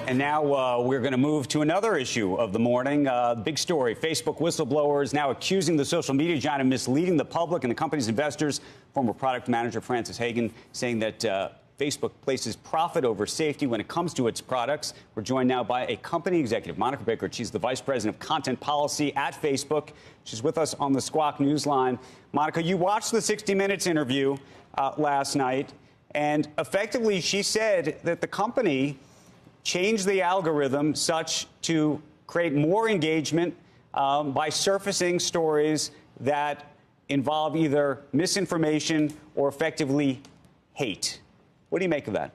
And now we're going to move to another issue of the morning. Big story. Facebook whistleblower is now accusing the social media giant of misleading the public and the company's investors. Former product manager Frances Hagen saying that Facebook places profit over safety when it comes to its products. We're joined now by a company executive, Monica Baker. She's the vice president of content policy at Facebook. She's with us on the Squawk Newsline. Monica, you watched the 60 Minutes interview last night, and effectively she said that the company changed the algorithm such to create more engagement by surfacing stories that involve either misinformation or effectively hate. What do you make of that?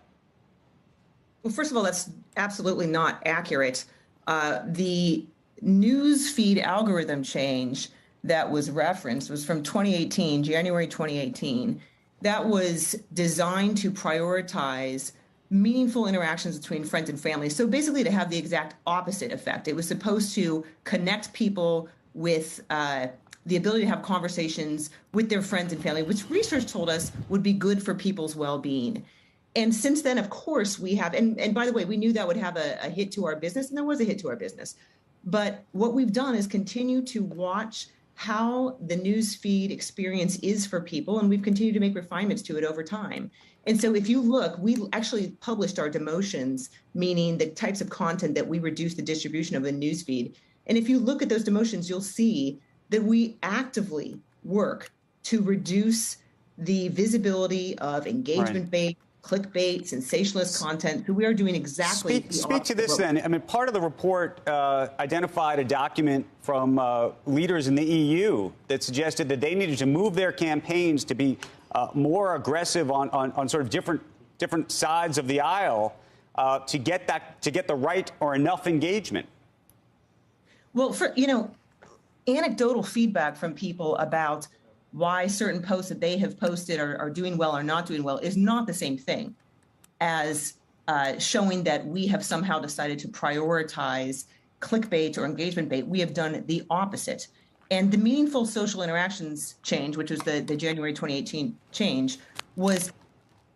Well, first of all, that's absolutely not accurate. The news feed algorithm change that was referenced was from 2018, January 2018. That was designed to prioritize meaningful interactions between friends and family. So basically to have the exact opposite effect. It was supposed to connect people with the ability to have conversations with their friends and family, which research told us would be good for people's well-being. And since then, of course, we have, and by the way, we knew that would have a hit to our business, and there was a hit to our business. But what we've done is continue to watch how the news feed experience is for people, and we've continued to make refinements to it over time. And so if you look, we actually published our demotions, meaning the types of content that we reduce the distribution of the news feed. And if you look at those demotions, you'll see that we actively work to reduce the visibility of engagement-based, clickbait, sensationalist content. So we are doing exactly the opposite. Speak to this then. I mean, part of the report identified a document from leaders in the EU that suggested that they needed to move their campaigns to be more aggressive on sort of different sides of the aisle to get the right or enough engagement. Well, anecdotal feedback from people about why certain posts that they have posted are doing well or not doing well is not the same thing as showing that we have somehow decided to prioritize clickbait or engagement bait. We have done the opposite. And the meaningful social interactions change, which was the January 2018 change, was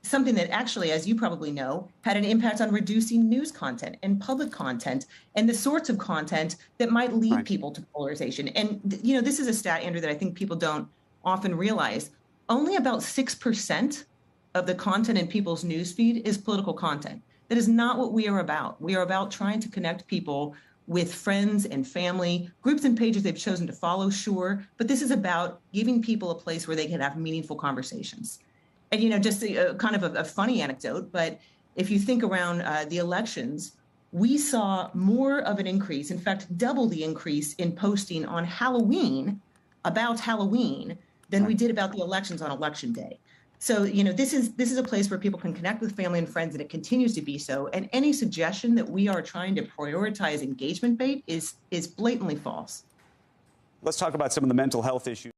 something that actually, as you probably know, had an impact on reducing news content and public content and the sorts of content that might lead people to polarization. And, this is a stat, Andrew, that I think people don't often realize. Only about 6% of the content in people's newsfeed is political content. That is not what we are about. We are about trying to connect people with friends and family, groups and pages they've chosen to follow, sure, but this is about giving people a place where they can have meaningful conversations. And, just kind of a funny anecdote, but if you think around the elections, we saw more of an increase, in fact, double the increase in posting on Halloween about Halloween than we did about the elections on Election Day. So, this is a place where people can connect with family and friends, and it continues to be so. And any suggestion that we are trying to prioritize engagement bait is blatantly false. Let's talk about some of the mental health issues.